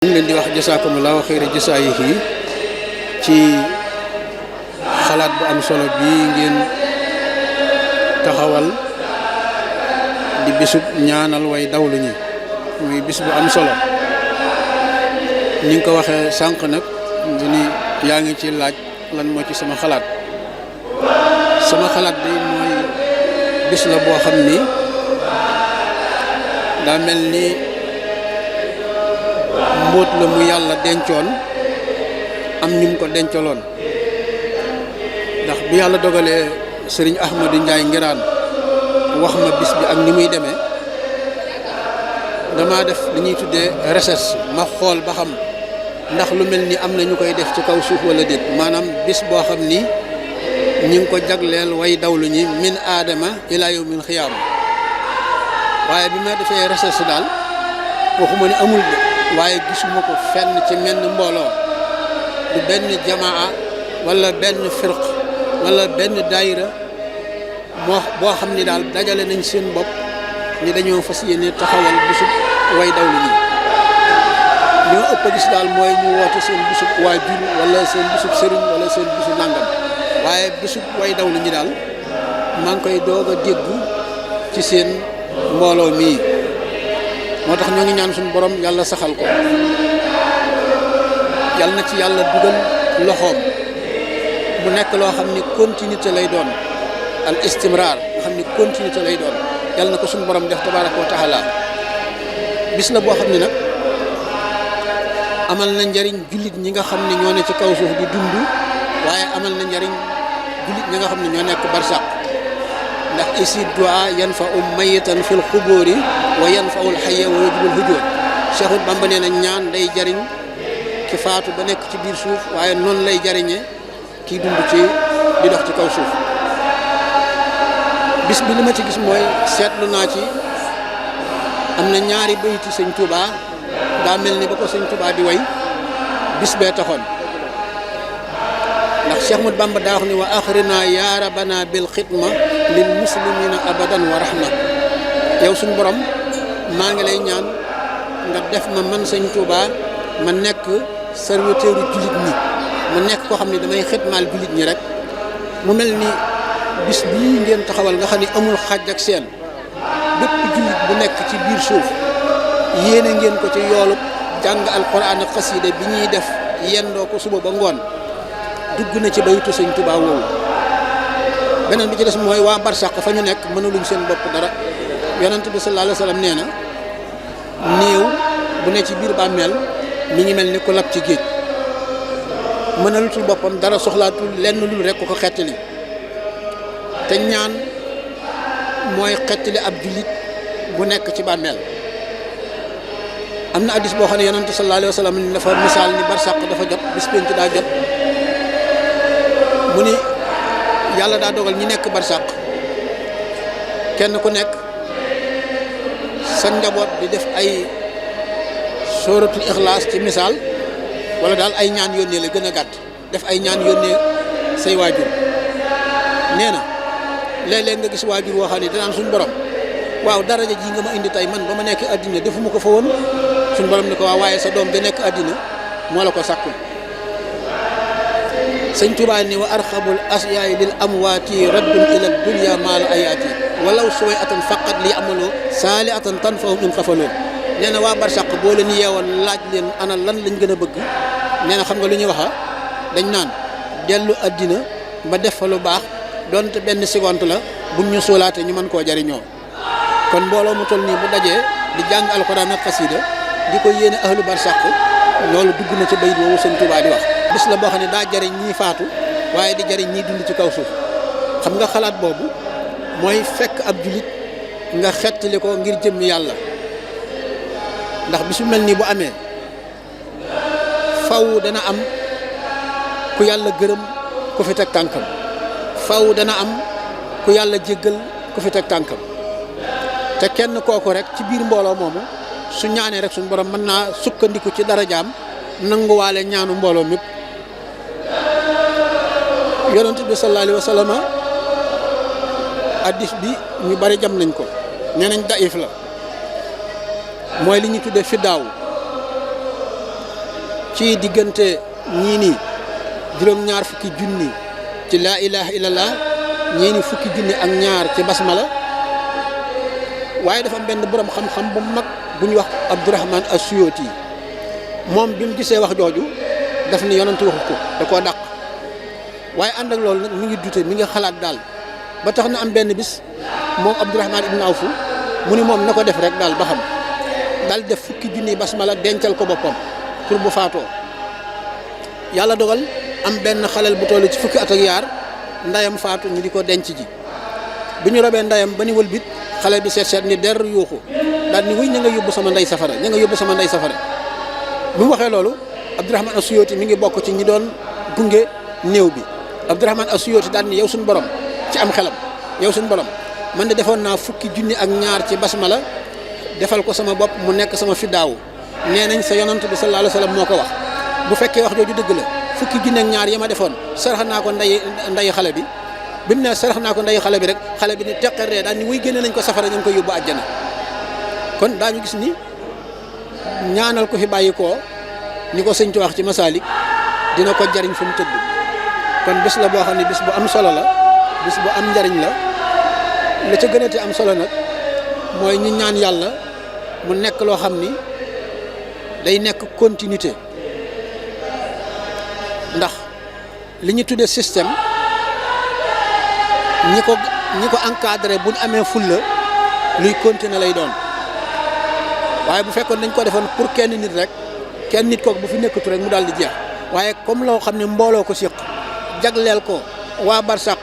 ñu ngi leen di wax jasaakumullahu xayra jasaayihi ci xalaat bu am solo bii ngeen taxawal di bisub ñaanal way dawlu ñi muy bis bu am solo ni nga ko waxee sànq nag ni yaa ngi ci laaj lan moo ci sama xalaat bi mooy bis la boo xam ni daa mel ni mbóot la mu yàlla dencoon am ñu mu ko dencaloon ndax bi yàlla dogalee sëriñ Ahmadou Ndiaye Nguirane wax ma bis bi ak ni muy demee dama def li ñuy tuddee recherche ma xool ba xam ndax lu mel ni am na ñu koy def ci kaw suuf wala déet maanaam bis boo xam ni ñi ngi ko jagleel way dawlu ñi min aadama ilaa yawmil xiyaama waaye bi ma defee recherche daal waxuma ne amul de waaye gisuma ko fenn ci menn mbooloo du benn jamaa wala benn firq wala benn daayira boo xam ni daal dajale nañ seen bopp ni dañoo fas yéene taxawal bisub way dawlu ñi ñoo ëpp a gis daal mooy ñu woote seen bisub waajur wala seen bisub sëriñ wala seen bisu nangam waaye bisub way dawlu ñi daal maa ngi koy doog a dégg ci seen mbooloo mii moo tax ñoo ngi ñaan suñu borom yàlla saxal ko yàlla na ci yàlla dugal loxoom mu nekk loo xam ni continuité lay doon al istimrar nga xam ni continuité lay doon yàlla na ko suñu borom def tabaraka wa taala bis la boo xam ne nag amal na njariñ jullit ñi nga xam ne ñoo ne ci kaw suuf di dund waaye amal na njariñ jullit ñi nga xam ne ñoo nekk barsaq ndax isi du'a yanfa'u mayitan fil xubóori wa yanfa'u al-hayya wa yujibul hujur Cheikh Bamba nee na ñaan day jariñ ki faatu ba nekk ci biir suuf waaye noonu lay jariñee kii dund ci di dox ci kaw suuf bis bi li ma ci gis mooy seetlu naa ci am na ñaari bayti sëñ Touba daa mel ni ba ko sëñ Touba di way bis bee taxoon ndax Cheikh Ahmadou Bamba daa wax ni wa axrina ya rabbana bil xidma lil muslimina abadan wa rahma yow suñu borom maa ngi lay ñaan nga def ma man sëñ Touba ma nekk serviteur jullit ñi ma nekk koo xam ne damay xidmaal jullit ñi rek mu mel ni bis bii ngeen taxawal nga xam ne amul xàjj ak seen bépp jullit bu nekk ci biir suuf yéene ngeen ko ci yoolub jàng alquran ak xasida bi ñuy def yendoo ko suba ba ngoon dugg na ci baytu sëñ Touba woowu beneen bi ci des mooy waa barsàq fa ñu nekk mënuluñ seen bopp dara yonent bi sallallahu alayhi wa sallam nee na néew bu ne ci biir bàmmeel mi ngi mel ni ku lab ci géej mënalutul boppam dara soxlaatul lenn lu rek ko xettali te ñaan mooy xettali ab jullit bu nekk ci bàmmeel am na hadiis boo xam ne yonent sallallahu alayhi wa sallam ni dafa misaal ni barsàq dafa jot bis penc daa jot mu ni yàlla daa dogal ñi nekk barsàq kenn ku nekk sa njaboot di def ay sóoratul ixlaas ci misaal wala daal ay ñaan yónnee la gën a gàtt def ay ñaan yónnee say waajur nee na léeg-léeg nga gis waajur woo xam ne danaan suñ borom waaw daraja ji nga ma indi tey man ba ma nekk àddina defuma ko fa woon suñ borom ni ko waaw waaye sa doom bi nekk àddina moo la ko sàkkul sëñ Tuubaa ni wa arxabul asyaay lil amwaati raddun ila dunya maal ayaati walaw suway atan faqat li amaloo saali atan tan fahum in xafaloon nee na waa barsàq boo leen yeewoon laaj leen ana lan lañ gën a bëgg nee na xam nga lu ñuy waxa dañ naan dellu àddina ba def fa lu baax donte benn seconde la buñ ñu suulaate ñu mën koo jariñoo kon mbooloo mu toll nii bu dajee di jàng alxuraan ak xasida di ko yéene ahlu barsàq loolu dugg na ci bayit woowu sëñ Tuubaa di wax bis la boo xam ne daa jariñ ñii faatu waaye di jariñ ñii dund ci kaw suuf xam nga xalaat boobu mooy fekk ab julit nga xettali ko ngir jëmmi yàlla ndax bisu mel nii bu amee faw dana am ku yàlla gërëm ku fi teg tànkam faw dana am ku yàlla jéggal ku fi teg tànkam te kenn kooku rek ci biir mbooloo moomu su ñaanee rek suñu borom mën naa sukkandiku ci darajaam nanguwaale ñaanu mbooloo mépp yonent bi sallallahu alayhi wa sallam hadiis bi ñu bari jam nañ ko nee nañ daif la mooy li ñu tuddee fiddaaw ci diggante ñii ni juróom-ñaar fukki junni ci laa ilaha illallah ñii ni fukki junni ak ñaar ci basmala waaye dafa am benn borom xam-xam bu mag bu ñuy wax Abdurahman as-Suyuti moom bi mu gisee wax jooju daf ni yonent waxu ko da koo dàq waaye ànd ak loolu nag mi ngi dute mi ngi xalaat daal ba tax na am benn bis moom Abdurahman ibn Awf mu ni moom na ko def rek daal ba xam daal def fukki junni basmala dencal ko boppam pour bu faatoo yàlla dogal am benn xalel bu toll ci fukki at ak yaar ndayam faatu ñu di ko denc ji bi ñu robee ndayam ba ni wëlbit xale bi seet ni der yuuxu daal ni wuy ña nga yóbbu sama ndey safara ña nga yóbbu sama ndey safara bi mu waxee loolu Abdurahman as-Suyuti mi ngi bokk ci ñi doon gunge néew bi Abdurahman as-Suyuti daal ni yow suñu borom ci am xelam yow suñu borom man de defoon naa fukki junni ak ñaar ci basmala defal ko sama bopp mu nekk sama fiddaawu nee nañ sa yonant bi sallallahu alayhi wasallam moo ko wax bu fekkee wax jooju dëgg la fukki junni ak ñaar yi ma defoon sarax naa ko nday xale bi bi mu ne sarax naa ko nday xale bi rek xale bi ni teqaree daal ni wuy génne nañ ko safara ñu ngi koy yóbbu àjjana kon daañu gis ni ñaanal ko fi bàyyi koo ni ko sëñ ci wax ci Masaalik dina ko jariñ fu mu tëdd kon bis la boo xam ne bis bu am solo la bis bu am njariñ la ca gën a te am solo nag mooy ñu ñaan yàlla mu nekk loo xam ni day nekk continuité ndax li ñu tuddee système ñi ko encadré bu ñu amee fulla luy continuer lay doon waaye bu fekkoon dañ ko defoon pour kenn nit rek kenn nit kooku bu fi nekkatu rek mu daal di jeex waaye comme loo xam ne mbooloo ko siq jagleel ko waa barsàq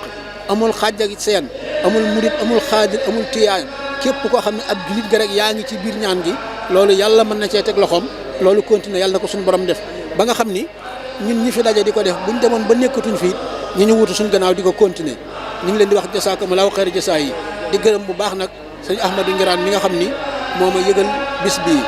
amul xaaj ak seen amul murit amul xaadir amul tiyaan képp koo xam ne ab julit ga rek yaa ngi ci biir ñaan gi loolu yàlla mën na cee teg loxoom loolu continuer yàlla na ko suñu borom def ba nga xam ni ñun ñi fi daje di ko def buñ demoon ba nekkatuñ fii ñu ñu wutu suñ gannaaw di ko continuer ñu ngi leen di wax jasaakumulaahu xayra jasaa yi di gërëm bu baax nag sëñ Ahmadou Ngiraan mi nga xam ni moo ma yëgal bis bii